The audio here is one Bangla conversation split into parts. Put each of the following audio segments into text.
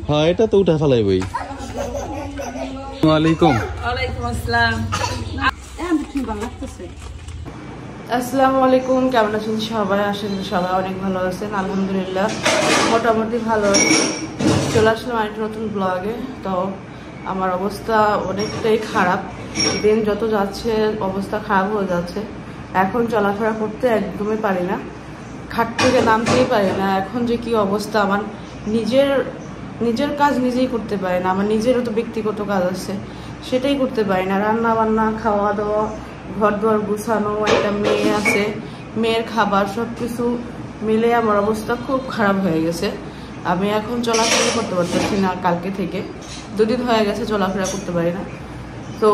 হ্যাঁ এটা তো উঠা ফেলাইবই। ওয়ালাইকুম আসসালাম। আসসালামু আলাইকুম, কেমন আছেন সবাই? আসেন সবাই অনেক ভালো আছেন, আলহামদুলিল্লাহ মোটামুটি ভালো আছি। চলে আসলাম আরেকটা নতুন ব্লগে। তো আমার অবস্থা অনেকটাই খারাপ, দিন যত যাচ্ছে অবস্থা খারাপ হয়ে যাচ্ছে। এখন চলাফেরা করতে একদমই পারি না, খাট থেকে নামতেই পারি না। এখন যে কি অবস্থা, আমার নিজের কাজ নিজেই করতে পারি না। আমার নিজেরও তো ব্যক্তিগত কাজ আছে, সেটাই করতে পারি না। রান্না বান্না, খাওয়া দাওয়া, ঘর দুয়ার গুছানো, একটা মেয়ে আছে, মেয়ের খাবার, সব কিছু মিলে আমার অবস্থা খুব খারাপ হয়ে গেছে। আমি এখন চলাফেরা করতে পারতেছি না, কালকে থেকে 2 দিন হয়ে গেছে চলাফেরা করতে পারি না। তো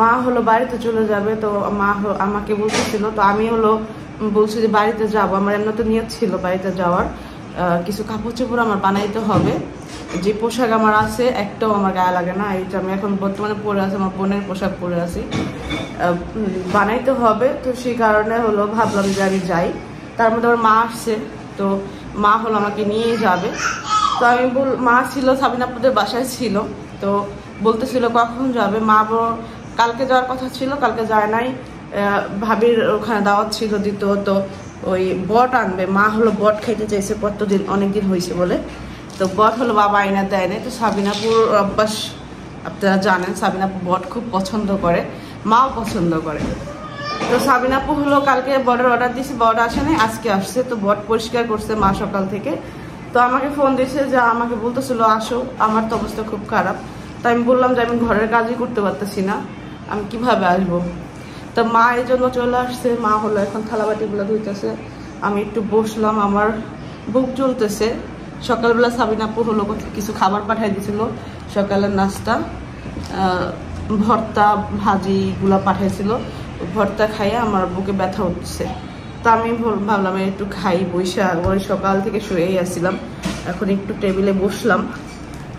মা হলো বাড়িতে চলে যাবে, তো মা আমাকে বলতেছিল, তো আমি হলো বলছি যে বাড়িতে যাবো। আমার এমন তো নিয়ত ছিল বাড়িতে যাওয়ার। কিছু কাপড় চোপড় আমার বানাইতে হবে, যে পোশাক আমার আছে একটাও আমার গায়ে লাগে না। এইটা আমি এখন বর্তমানে পরে আছি, আমার বোনের পোশাক পরে আছি, বানাইতে হবে। তো সেই কারণে হলো ভাবলাম যে আমি যাই। তার মধ্যে আমার মা আসছে, তো মা হলো আমাকে নিয়ে যাবে। তো আমি মা ছিল সাবিনাপুদের বাসায় ছিল, তো বলতেছিল কখন যাবে। মা কালকে যাওয়ার কথা ছিল, কালকে যায় নাই। ভাবির ওখানে দাওয়াত ছিল দ্বিতীয়, তো ওই বট আনবে। মা হলো বট খাইতে চাইছে, কতদিন অনেকদিন হয়েছে বলে। তো বট হলো বাবা আইনা দেয় নাই। তো সাবিনাপুর অভ্যাস আপনারা জানেন, সাবিনাপু বট খুব পছন্দ করে, মাও পছন্দ করে। তো সাবিনাপু হলো কালকে বটের অর্ডার দিয়েছে, বট আসে নাই, আজকে আসছে। তো বট পরিষ্কার করছে মা সকাল থেকে। তো আমাকে ফোন দিয়েছে, যে আমাকে বলতেছিল আসো, আমার তো অবস্থা খুব খারাপ। তো আমি বললাম যে আমি ঘরের কাজই করতে পারতেছি না, আমি কিভাবে আসবো। তো মা এই জন্য চলে আসছে। মা হলো এখন থালাবাটিগুলো ধুইতেছে, আমি একটু বসলাম, আমার বুক চলতেছে। সকালবেলা সাবিনাপু হলো কিছু খাবার পাঠাই দিয়েছিল, সকালের নাস্তা, ভর্তা ভাজিগুলো পাঠাইছিল। ভর্তা খাইয়ে আমার বুকে ব্যথা উঠছে। তো আমি ভাবলাম একটু খাই, বৈশা ওই সকাল থেকে শুয়েই আসছিলাম। এখন একটু টেবিলে বসলাম,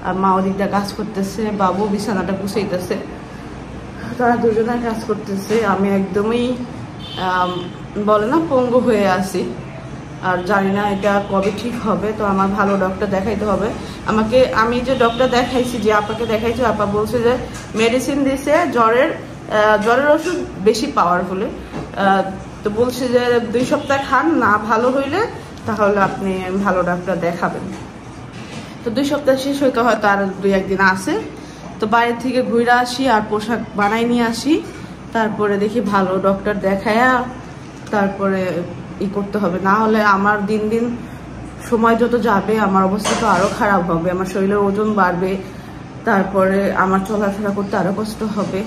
আর মা ওদিকটা কাজ করতেছে, বাবু বিছানাটা গুছাইতেছে, তারা দুজনের কাজ করতেছে। আমি একদমই বলে না পঙ্গু হয়ে আছি, আর জানি না এটা কবে ঠিক হবে। তো আমার ভালো ডক্টর দেখাইতে হবে আমাকে। আমি যে ডক্টর দেখাইছি, যে আপাকে দেখাইছি, আপা বলছে যে মেডিসিন দিছে জ্বরের ওষুধ বেশি পাওয়ারফুলি। তো বলছে যে 2 সপ্তাহ খান, না ভালো হইলে তাহলে আপনি ভালো ডাক্তার দেখাবেন। তো 2 সপ্তাহ শেষ হইতে হয়তো আর 2-1 দিন আছে। তো বাইরে থেকে ঘুরে আসি আর পোশাক বানাই নিয়ে আসি, তারপরে দেখি ভালো ডক্টর দেখায়া তারপরে করতে হবে। না হলে আমার দিন দিন সময় যত যাবে আমার অবস্থা তো আরো খারাপ হবে, আমার শরীরের ওজন বাড়বে, তারপরে আমার চলাফেরা করতে আরো কষ্ট হবে।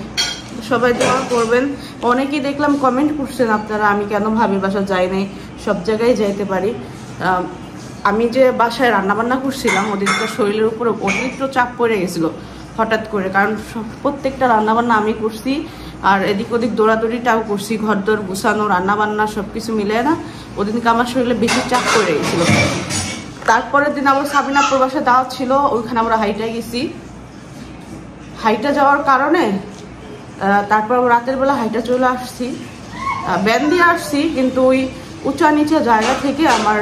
সবাই দোয়া করবেন। অনেকেই দেখলাম কমেন্ট করছেন আপনারা, আমি কেন ভাবির বাসা যাই নাই, সব জায়গায় যাইতে পারি। আমি যে বাসায় রান্নাবান্না করছিলাম, ওদিকটা শরীরের উপরে অতিরিক্ত চাপ পড়ে গেছিলো হঠাৎ করে, কারণ প্রত্যেকটা রান্নাবান্না আমি করছি, আর এদিক ওদিক দৌড়াদৌড়িটাও করছি, ঘর দর গুছানো, রান্নাবান্না সব কিছু মিলে না, ওদিনকে আমার শরীরে বেশি চাপ পড়ে গেছিলো। তারপরের দিন আবার সাবিনাপুর বাসায় দাওয়াত ছিল, ওইখানে আমরা হাইটা গেছি। হাইটা যাওয়ার কারণে তারপর রাতের বেলা হাইটা চলে আসছি, ব্যান দিয়ে আসছি, কিন্তু ওই উঁচা নিচা জায়গা থেকে আমার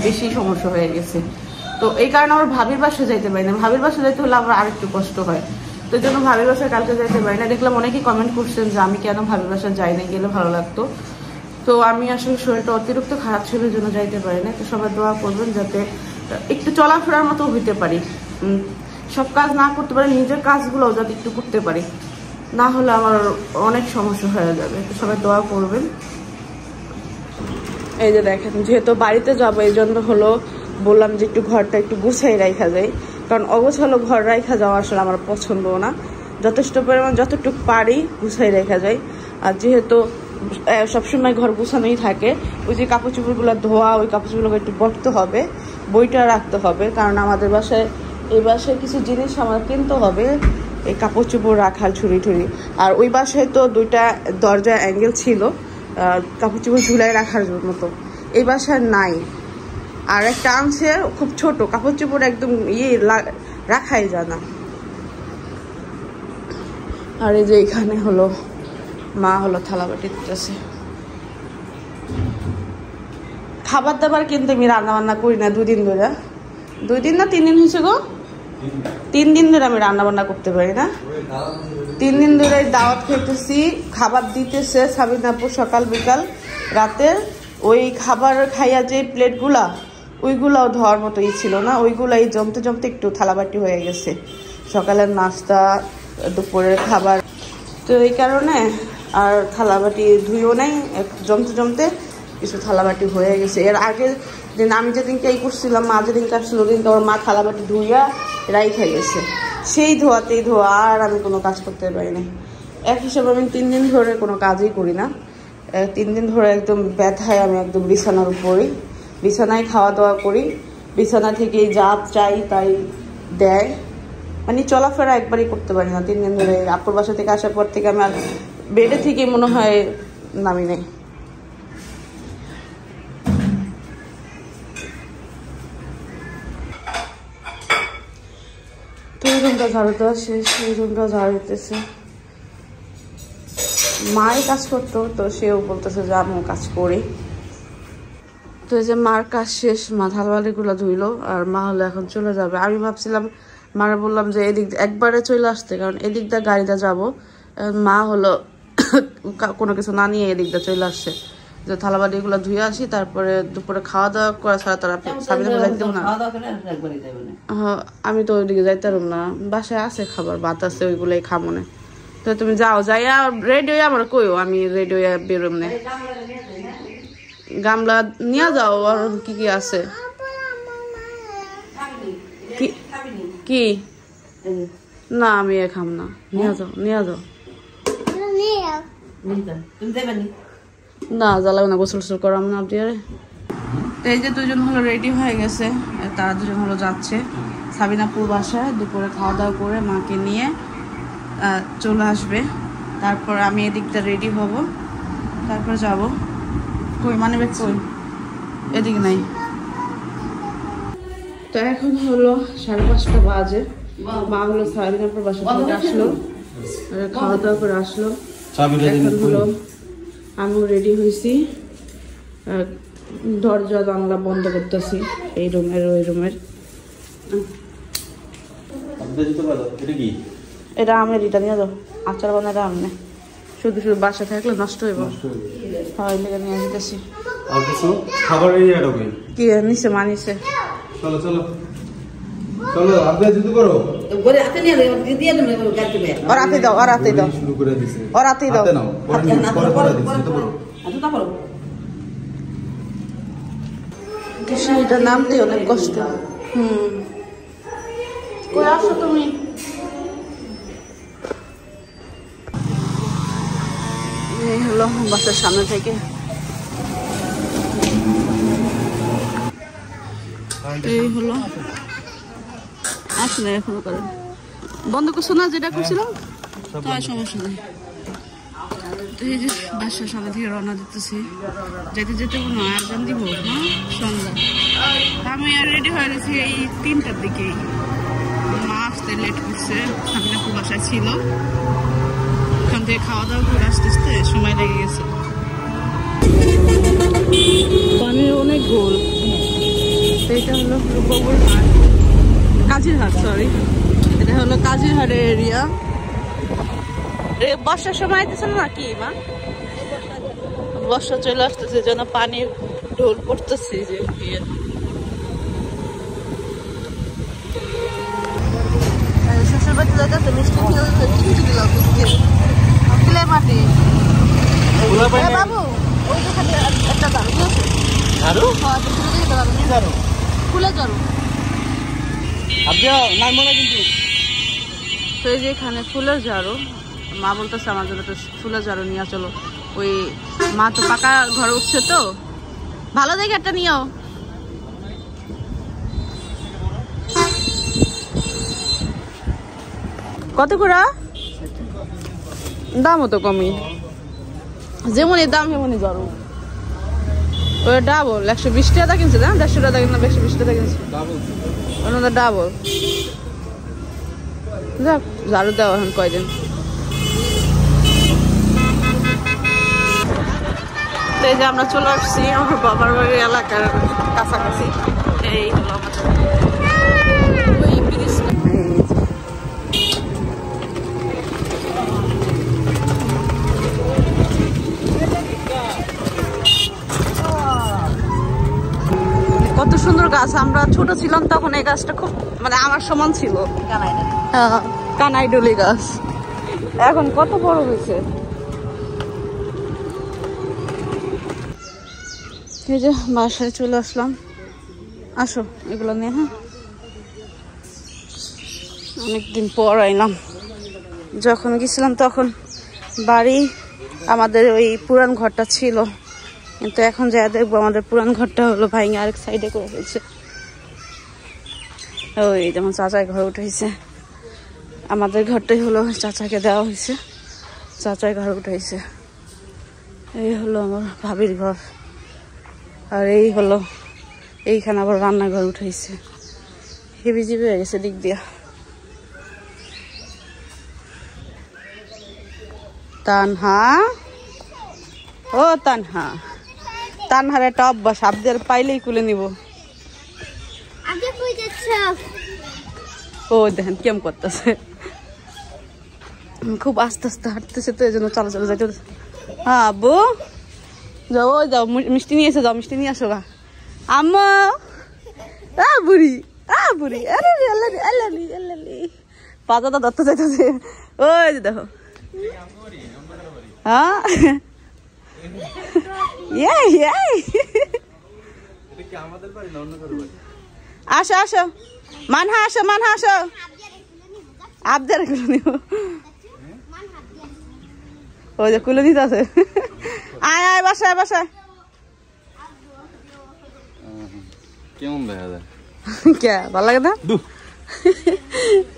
বেশি সমস্যা হয়ে গেছে। তো এই কারণে আমার ভাবির বাসায় যাইতে পারি না। ভাবির বাসায় যাইতে হলে আমার আরেকটু কষ্ট হয়, তো এই জন্য ভাবির বাসায় কালকে যাইতে পারি না। দেখলাম অনেকেই কমেন্ট করছেন যে আমি কেন ভাবির বাসায় যাই না, গেলে ভালো লাগতো। তো আমি আসলে শরীরটা অতিরিক্ত খারাপ ছিল, এই জন্য যাইতে পারি না। তো সবাই দোয়া করবেন যাতে একটু চলাফেরার মতো হইতে পারি, সব কাজ না করতে পারি, নিজের কাজগুলোও যাতে একটু করতে পারি, না হলে আমার অনেক সমস্যা হয়ে যাবে। তো সবাই দোয়া করবেন। এই যে দেখেন, যেহেতু বাড়িতে যাবো এই জন্য হলো বললাম যে একটু ঘরটা একটু গুছাই রাখা যায়, কারণ অগোছালো ঘর রাখা যাওয়া আসলে আমার পছন্দ না। যথেষ্ট পরিমাণ যতটুকু পারি গুছাই রাখা যায়। আর যেহেতু সবসময় ঘর গুছানোই থাকে, ওই যে কাপড় চোপড়গুলো ধোয়া, ওই কাপড় চোপড়গুলো একটু বটতে হবে, বইটা রাখতে হবে, কারণ আমাদের বাসায় এই বাসায় কিছু জিনিস আমার কিনতে হবে, এই কাপড় চোপড় রাখার ঝুড়ি ঠুড়ি। আর ওই বাসায় তো 2টা দরজা অ্যাঙ্গেল ছিল কাপড় চোপড় ঝুলাই রাখার মতো, এই বাসায় নাই। আর একটা আনছে খুব ছোট, কাপড় চোপড় একদম রাখাই যায় না। আর এই যে এখানে হলো মা হলো থালাবাটি দিতেছে। খাবার দাবার কিন্তু আমি রান্না বান্না করি না 2 দিন ধরে, 2 দিন না 3 দিন হয়েছে গো? 3 দিন ধরে আমি রান্না বান্না করতে পারি না। 3 দিন ধরে দাওয়াত খেতেছি, খাবার দিতেছে সাবিনাপুর সকাল বিকাল রাতে। ওই খাবার খাইয়া যে প্লেটগুলা ওইগুলাও ধোয়ার মতোই ছিল না, ওইগুলাই জমতে জমতে একটু থালাবাটি হয়ে গেছে। সকালের নাস্তা, দুপুরের খাবার, তো এই কারণে আর থালাবাটি ধুইও নাই, জমতে জমতে কিছু থালাবাটি হয়ে গেছে। এর আগে দিন আমি যেদিনকে এই করছিলাম, মা যেদিনকে আসছিল ওদিনকে আমার মা থালাবাটি ধুইয়া রাইখা গেছে, সেই ধোয়াতেই ধোয়া, আর আমি কোনো কাজ করতে পারি না। এক হিসাবে আমি 3 দিন ধরে কোনো কাজই করি না। 3 দিন ধরে একদম ব্যথায় আমি একদম বিছানার উপরেই, বিছানায় খাওয়া দাওয়া করি, বিছানা থেকে যা চাই তাই দেয়, মানে চলাফেরা একবারই করতে পারি না 3 দিন ধরে। আপুর বাসা থেকে আসার পর থেকে আমি আর বেডে থেকে মনে হয় নামি নেই। তো এই রুমটা ঝাড়ু দেওয়া শেষ, এই রুমটা ঝাড়ু দিতেছে। মাই কাজ করতো, তো সেও বলতেছে যে আমিও কাজ করি। তো এই যে মার কাজ শেষ, মা থালবালিগুলো ধুইলো, আর মা হলো এখন চলে যাবে। আমি ভাবছিলাম, মারা বললাম যে এদিক একবারে চলে আসতে, কারণ এদিক দিয়ে গাড়িটা যাবো। মা হলো কোনো কিছু না নিয়ে এদিক দিয়ে চলে আসছে, যে থালাবাটিগুলো ধুয়ে আসি, তারপরে দুপুরে খাওয়া দাওয়া করা ছাড়া তারা সাবিনা যাইতে দেবো না। হ্যাঁ, আমি তো ওইদিকে যাইতে পারব না, বাসায় আছে খাবার, ভাত আছে, ওইগুলোই খাবো না। তো তুমি যাও, যাইয়া রেডি হয়ে আমার কইও, আমি রেডি হয়ে বেরোম না। গামলা নিয়ে যাও, আর কি কি আছে? কি না, আমি খাম না, নিয়ে যাও, নিয়ে যাও। না জ্বালাও না, গোসল টোসল করাম না আপনি। আরে এই যে 2জন হলো রেডি হয়ে গেছে, তারা 2জন হলো যাচ্ছে সাবিনাপুর বাসায়। দুপুরে খাওয়া দাওয়া করে মাকে নিয়ে চলে আসবে, তারপর আমি এদিকটা রেডি হব, তারপর যাব। কই মানে ব্যাগ কই? এদিক নাই। তো এখন হলো 5:30 বাজে, মা হলো সাবিনাপুর বাসা থেকে আসলো, খাওয়া দাওয়া করে আসলো। এখন হলো আমিও রেডি হয়েছি, দরজা জানলা বন্ধ করতেছি, এই রুমের ওই রুমের। এটা আমের, এটা নিয়ে যাও, আচার বানাটা আমনে, শুধু শুধু বাসা থাকলে নষ্ট হইব। হয় লেগে নিয়ে যেতেছি। কি নিচে মানিছে? চলো চলো চলো, আপনি যদি করো ওর হাতে দাও, ওর হাতে দাও, শুরু করে দিছে, ওর হাতে দাও। এটা নামতে অনেক কষ্ট। কই আসো তুমি? এই হলো বাসার সামনে থেকে। এই হলো আসলে এখনো করেন বন্ধ করছো না, যেটা করছিলাম, তাই সমস্যা নেই। তো এই যে বাসার সামনে থেকে রওনা দিতেছি, যেতে যেতে কোনো আয়োজন দিব না সন্ধ্যা। আমি আর রেডি হয়ে গেছি এই 3টার দিকেই। মা আসতে লেট করছে, সাবিনাপুর বাসায় ছিল, ওখান থেকে খাওয়া দাওয়া করে আসতে আসতে সময় লেগে গেছে। পানির অনেক গোল। এটা হলো রূপগড় হাট, কাজিরহাট, সরি, এটা হলো কাজিরহাটের এরিয়া। বর্ষার সময় আইতেছে না কি মা? বর্ষা চলে আসতেছে, যেন পানির ঢোল পড়তেছে। যে শ্বশুর বাড়িতে যাইতেছে, মিষ্টি খেলে মাটি। বাবু ওই দোকানে একটা ঝাড়ু, ফুলে ঝাড়ু তো এই যে এখানে ফুলের ঝাড়ু। মা বলতেছে আমার জন্য তো ফুলের ঝাড়ু নিয়ে চলো। ওই মা তো পাকা ঘরে উঠছে, তো ভালো দেখে একটা নিও। কত করে দামও তো কমই, যেমনই দাম সেমনই ঝাড়ু। ওই ডাবল 120 টাকা কিনছে না, 150 টাকা কিনলাম, 120 টাকা কিনছে ওনাদের ডাবল। যাক ঝাড়ু দেওয়া এখন কয়দিন। তো এই যে আমরা চলে আসছি আমার বাবার বাড়ির এলাকার কাছাকাছি। এই হলো আমাদের গাছ, আমরা ছোট ছিলাম তখন এই গাছটা খুব মানে আমার সমান ছিল, কানাইডুলি গাছ। এখন কত বড় হয়েছে। এই যে বাসায় চলে আসলাম, আসো এগুলো নিয়ে। হ্যাঁ, অনেকদিন পর আইলাম। যখন গেছিলাম তখন বাড়ি আমাদের ওই পুরান ঘরটা ছিল, কিন্তু এখন যা দেখবো আমাদের পুরান ঘরটা হলো ভাইঙ্গা আরেক সাইডে করে ফেলছে। ওই যেমন চাচাই ঘর উঠেছে, আমাদের ঘরটাই হলো চাচাকে দেওয়া হয়েছে, চাচাই ঘর উঠেছে। এই হলো আমার ভাবির ঘর, আর এই হলো এইখানে আবার রান্নাঘর উঠেছে। হেবি জিবি হয়ে গেছে দিক দিয়া। তানহা, ও তানহা, তানহার একটা অভ্যাস, আবদের পাইলেই কুলে নিব। ও দেখেন কেমন করতেছে, খুব আস্তে আস্তে হাঁটতেছে, তো এই জন্য চলো চলো যাইতে। হ্যাঁ আব্বু যাও, ওই যাও মিষ্টি নিয়ে এসে, যাও মিষ্টি নিয়ে আসো গা। আম্মা বুড়ি বুড়ি, আরে আল্লাহ আল্লাহ আল্লাহ, পাজাটা ধরতে যাইতেছে। ওই যে দেখো, হ্যাঁ আসো আসো, মানহা আসো, মানহা আসো, আবদের কুলে নিব। ওই যে কুলে দিতে আছে, আয় আয় বাসায় বাসায়। কেমন দেখা যায়? কে ভালো লাগে না?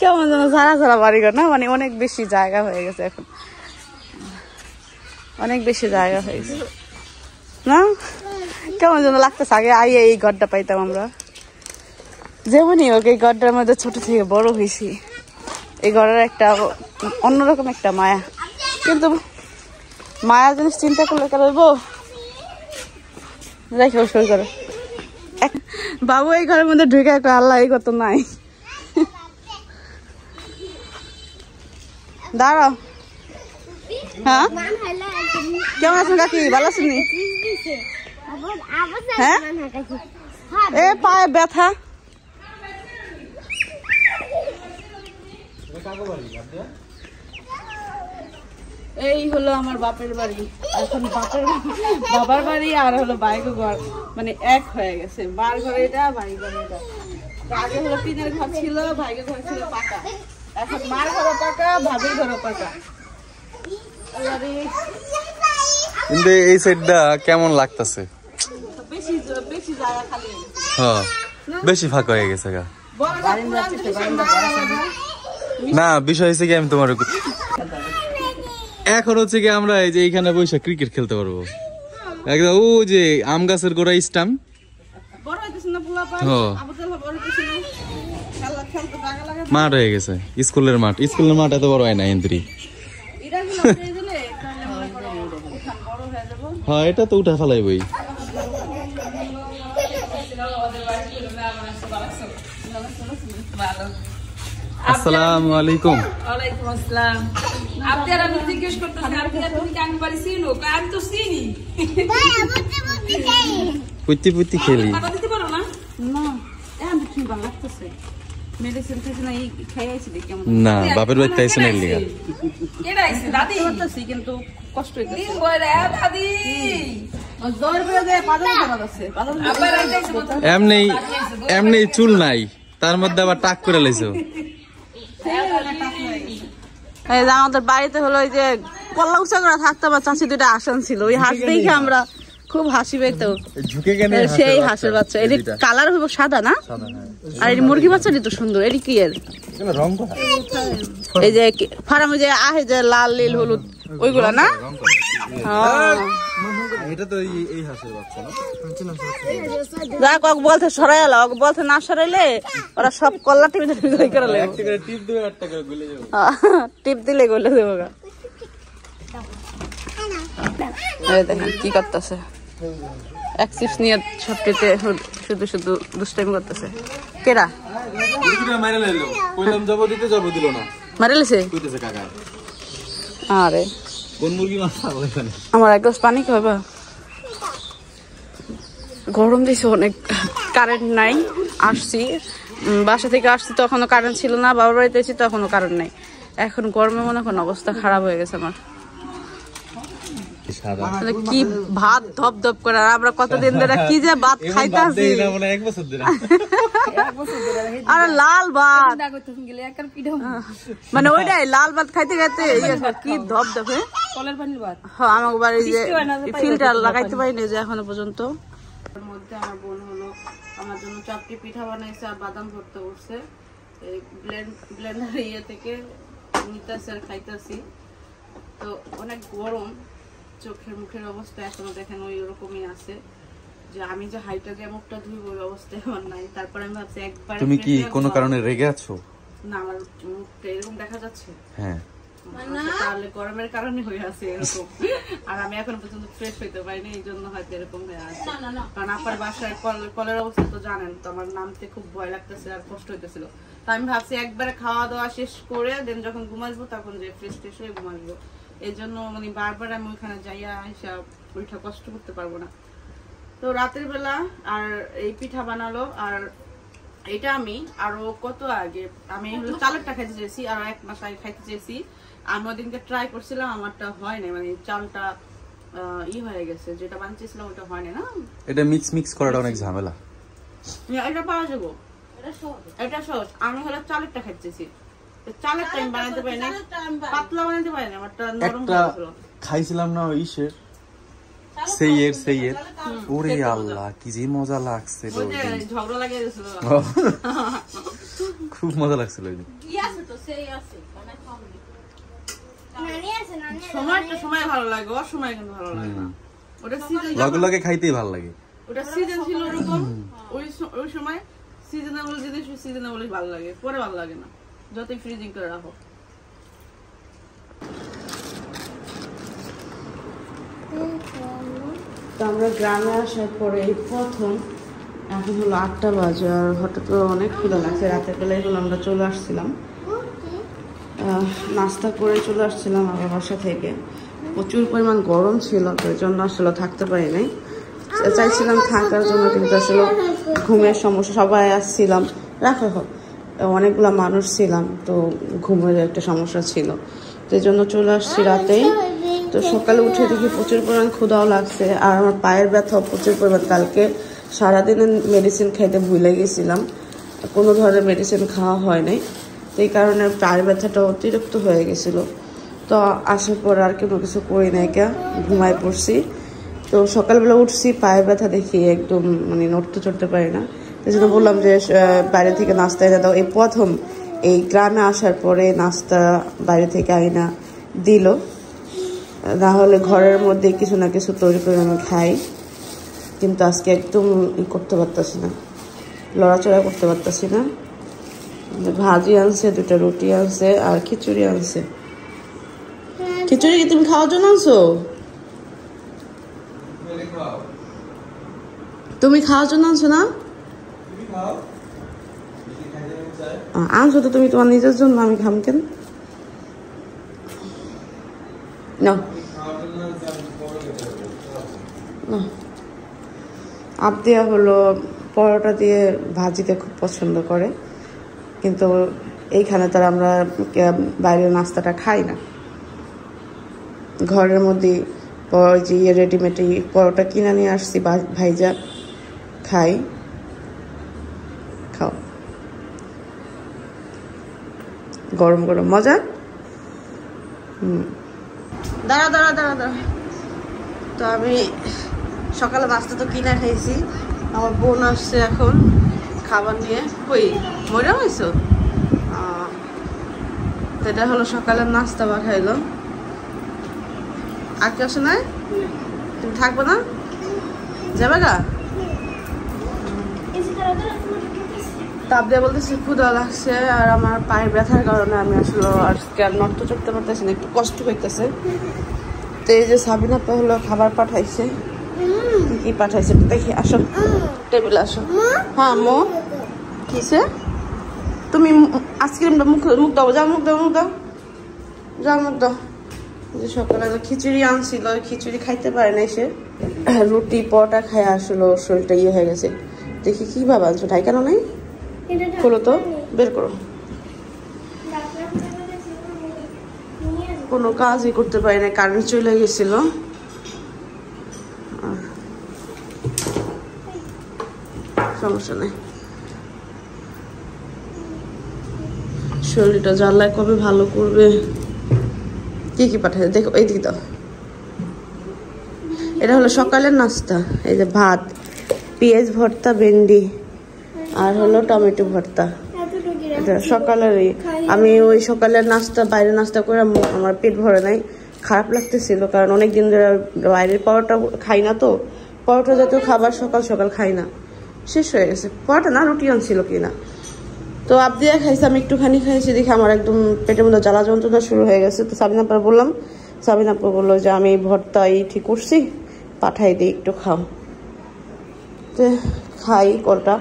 কেমন যেন সারা সারা বাড়িঘর না, মানে অনেক বেশি জায়গা হয়ে গেছে এখন, অনেক বেশি জায়গা হয়ে গেছে না? কেমন যেন লাগতেছে। আগে আইয়ে এই ঘরটা পাইতাম আমরা, যেমনই হোক এই ঘরটার মধ্যে ছোট থেকে বড় হয়েছি। এই ঘরের একটা অন্যরকম একটা মায়া, কিন্তু মায়া জিনিস চিন্তা করলে করবো দেখো সই করে। বাবু এই ঘরের মধ্যে ঢুকে আল্লাহ এই কত নাই। দাঁড়াও, হ্যাঁ কেমন আছেন কাকি? ভালো আছেন? হ্যাঁ, এ পায়ে ব্যথা। এই হলো আমার বাপের বাড়ি। এখন বাবার বাড়ি আর হলো বাইক ঘর মানে এক হয়ে গেছে। বার ঘরে এটা, ভাই ঘরে এটা। আগে হলো টিনের ঘর ছিল, ভাইয়ের ঘর ছিল পাকা। এখন মার ঘরও পাকা, ভাবির ঘরও পাকা। কিন্তু এই সাইডটা কেমন লাগতেছে? বেশি জায়গা খালি, হ্যাঁ বেশি ফাঁকা হয়ে গেছে গা। না বিষয় হচ্ছে কি, আমি তোমার এখন হচ্ছে কি আমরা এই যে এইখানে বসে ক্রিকেট খেলতে পারবো একদম। ও যে আম গাছের গোড়া স্টাম্প মাঠ হয়ে গেছে, স্কুলের মাঠ। স্কুলের মাঠ এত বড় হয় না এন্ত্রি। হ্যাঁ এটা তো উঠা ফেলাইবই। আসসালামু আলাইকুম। ওয়ালাইকুম আসসালাম। আপনি আর আমি জিজ্ঞেস করতেছেন আপনি কি আমি বাড়ি চিনো? আমি তো চিনি। পুত্তি পুত্তি খেলি। কথা দিতে পারো না? না এখন কি ভালো লাগতেছে। মেডিসিন খেয়েছি না, এই খাইয়াছি দেখি কেমন। না বাপের বাড়িতে আইছে না লিগা। কেডা আইছে? দাদি করতেছি কিন্তু কষ্ট হইতেছে। দিন বয়রা দাদি জোর করে দেয়, পাদল করা আছে। পাদল আবার আইছে বলতে এমনি এমনি চুল নাই, তার মধ্যে আবার টাক করে লাইছো। এই যে আমাদের বাড়িতে হলো ওই যে কল্লা উঁচা করে থাকতো, আমার চাচি দুইটা আসন ছিল, ওই হাঁস দেখে আমরা খুব হাসি পেতো। সেই হাঁসের বাচ্চা, এর কালার হইব সাদা না? আর এই মুরগি বাচ্চাটি তো সুন্দর। এটি কি এর? এই যে ফার্মে যে আহে যে লাল নীল হলুদ ওইগুলা না? এটা তো এই হাঁসের বাচ্চা না? যাক ওক বলতে সরাই এলো, ওক বলতে না সরাইলে ওরা সব কল্লা টিপে করে লেগে টিপ দিবে, একটা করে গলে যাবে। টিপ দিলে গলে দেবো। দেখেন কি করতেছে, এক চিপস নিয়ে ছটটিতে শুধু শুধু দুষ্টাইম করতেছে। কেরা মাইরা লাইলো, কইলাম যাব দিতে, যাব দিল না, মারে লেছে কইতেছে কাকা। আরে কোন মুরগি মাছ খাবো এখানে? আমার এক গ্লাস পানি খাবা। গরম দিছে অনেক, কারেন্ট নাই, আসছি বাসা থেকে আসছি তখনও কারেন্ট ছিল না, বাবার বাড়িতে এসেছি তখনও কারেন্ট নাই। এখন গরমে মনে করেন অবস্থা খারাপ হয়ে গেছে আমার। কি ভাত ধপ ধপ করে, আর আমরা কতদিন ধরে কি যে ভাত খাইতেছি, আরে লাল ভাত মানে ওইটাই লাল ভাত খাইতে খাইতে কি ধপ ধপে। হ্যাঁ আমার বাড়ি যে ফিল্টার লাগাইতে পারিনি যে এখনো পর্যন্ত। মধ্যে আমার বোন হলো আমার জন্য চাপটি পিঠা বানাইছে আর বাদাম ভর্তা করছে, এই ব্লেন্ডার ইয়ে থেকে নিতেছি আর খাইতেছি। তো অনেক গরম, চোখের মুখের অবস্থা এখনো দেখেন ওই রকমই আছে, যে আমি যে হাইটা দিয়ে মুখটা ধুইব ওই অবস্থায় আমার নাই। তারপরে আমি ভাবছি একবার। তুমি কি কোনো কারণে রেগে আছো? না, আমার মুখটা এরকম দেখা যাচ্ছে। হ্যাঁ তাহলে গরমের কারণে হয়ে আছে এরকম, আর আমি এখন পর্যন্ত ফ্রেশ হইতে পারিনি, এই জন্য হয়তো এরকম হয়ে আছে। কারণ আপনার বাসায় কলের অবস্থা তো জানেন, তো আমার নামতে খুব ভয় লাগতেছে আর কষ্ট হইতেছিল। তো আমি ভাবছি একবারে খাওয়া দাওয়া শেষ করে দেন যখন ঘুমাসবো তখন যে ফ্রেশ ট্রেশ হয়ে ঘুমাসবো। এই জন্য মানে বারবার আমি ওইখানে যাইয়া হিসাব ওইটা কষ্ট করতে পারবো না। তো রাতের বেলা আর এই পিঠা বানালো, আর এটা আমি আরো কত আগে আমি চালেরটা খাইতে চেয়েছি, আর 1 মাস আগে খাইতে চেয়েছি। আমি ওদিনকে ট্রাই করছিলাম, আমারটা হয় না, মানে চালটা হয়ে গেছে, যেটা বানিয়েছিলাম ওটা হয় না। এটা মিক্স করাটা অনেক ঝামেলা। এটা পাওয়া যাবো, এটা সহজ। আমি হলো চালেরটা খাইতেছি, চালের টাইম বানাতে পারি না, পাতলা বানাতে পারি না, আমারটা নরম হয়েছিল। খাইছিলাম না ইসের সেইয়ের ওরে আল্লাহ কি যে মজা লাগছিল, ঝগড়া লাগিয়ে গেছিল, খুব মজা লাগছিল। সময় ভালো লাগে, অসময় কিন্তু ভালো লাগে না। ওটা সিজন লগে লগে খাইতেই ভালো লাগে, ওটা সিজন ছিল ওরকম। ওই সময় সিজনেবল জিনিস সিজনেবলই ভালো লাগে, পরে ভালো লাগে না যতই ফ্রিজিং করে রাখো। তো আমরা গ্রামে আসার পরে এই প্রথম, এখন হলো 8টা বাজে, আর হঠাৎ করে অনেক খিদে লাগছে। রাতের বেলায় হলো আমরা চলে আসছিলাম, নাস্তা করে চলে আসছিলাম আমার বাসা থেকে। প্রচুর পরিমাণ গরম ছিল, তো এই জন্য আসলে থাকতে পারি নাই। চাইছিলাম থাকার জন্য, কিন্তু আসলে ঘুমের সমস্যা, সবাই আসছিলাম, রাখা হোক অনেকগুলো মানুষ ছিলাম, তো ঘুমের একটা সমস্যা ছিল, তো এই জন্য চলে আসছি রাতেই। তো সকালে উঠে দেখি প্রচুর পরিমাণ ক্ষুধাও লাগছে, আর আমার পায়ের ব্যথাও প্রচুর পরিমাণ। কালকে সারাদিনের মেডিসিন খাইতে ভুলে গেছিলাম, কোনো ধরনের মেডিসিন খাওয়া হয় নাই, তো এই কারণে পায়ের ব্যথাটা অতিরিক্ত হয়ে গেছিলো। তো আসার পর আর কোনো কিছু করি নাই, ঘুমায় পড়ছি। তো সকালবেলা উঠছি, পায়ের ব্যথা দেখি একদম মানে নড়তে চড়তে পারি না, এই জন্য বললাম যে বাইরে থেকে নাস্তা এনে দাও। এই প্রথম এই গ্রামে আসার পরে নাস্তা বাইরে থেকে আইনা দিল, না হলে ঘরের মধ্যে কিছু না কিছু তৈরি করে আমি খাই, কিন্তু আজকে একদম করতে পারতেছি না, লড়াচড়া করতে পারতেছি না। ভাজি আনছে, 2টা রুটি আনছে, আর খিচুড়ি আনছে। খিচুড়ি কি তুমি খাওয়ার জন্য আনছো? তুমি খাওয়ার জন্য আনছো না? আনছো তো তুমি তোমার নিজের জন্য, আমি খাম কেন? আবদিয়া হলো পরোটা দিয়ে ভাজিতে খুব পছন্দ করে, কিন্তু এইখানে তো আমরা বাইরের নাস্তাটা খাই না, ঘরের মধ্যে যে রেডিমেড পরোটা কিনে নিয়ে আসছি, ভাইজা খাই। খাও, গরম গরম মজা। দাঁড়া দাঁড়া দাঁড়া দাঁড়া। তো আমি সকালে নাস্তা তো কিনে খাইছি, আমার বোন আসছে এখন খাবার নিয়ে। কই মজা হয়েছো? তো এটা হলো সকালের নাস্তা বা খাইলো। আর কি আসে নাই? তুমি থাকবে না? যাবে গা? তাপ দিয়ে বলতেছি ক্ষুধা লাগছে, আর আমার পায়ের ব্যথার কারণে আমি আসলে আজকে আর নড়তে চড়তে পারতেছি না, একটু কষ্ট হইতেছে। তো এই যে সাবিনা পা হলো খাবার পাঠাইছে, কি পাঠাইছে দেখি। আসো টেবিলে আসো। হ্যাঁ মো কিসে? তুমি আইসক্রিমটা মুখ দাও, যাও মুখ দাও, মুখ দাও, যাও মুখ দাও। যে সকালে খিচুড়ি আনছিল, খিচুড়ি খাইতে পারে না, সে রুটি পরোটা খাই আসলো, শরীরটা হয়ে গেছে। দেখি কিভাবে আনছো, ঢাই কেন নাই? খোলো তো, বের করো। কোনো কাজই করতে পারি না, কারেন্ট চলে গেছিল। সমস্যা নেই, শরীরটা জ্বালায় কবে ভালো করবে। কি কি পাঠায় দেখো, এইদিকে দাও। এটা হলো সকালের নাস্তা, এই যে ভাত, পেঁয়াজ ভর্তা, ভেন্ডি, আর হলো টমেটো ভর্তা। এটা সকালেরই। আমি ওই সকালের নাস্তা, বাইরে নাস্তা করে আমার পেট ভরে নাই, খারাপ লাগতেছিল, কারণ অনেকদিন ধরে বাইরের পরোটা খাই না, তো পরোটা জাতীয় খাবার সকাল সকাল খাই না, শেষ হয়ে গেছে। পরোটা না, রুটি আনছিল কিনা, তো আবদিয়া খাইছে, আমি একটুখানি খাইছি, দেখে আমার একদম পেটের মধ্যে জ্বালা যন্ত্রণা শুরু হয়ে গেছে। তো সাবিনা আপা বললাম, সাবিনা আপা বললো যে আমি ভর্তাই ঠিক করছি, পাঠাই দিই, একটু খাও। তো খাই কলটা।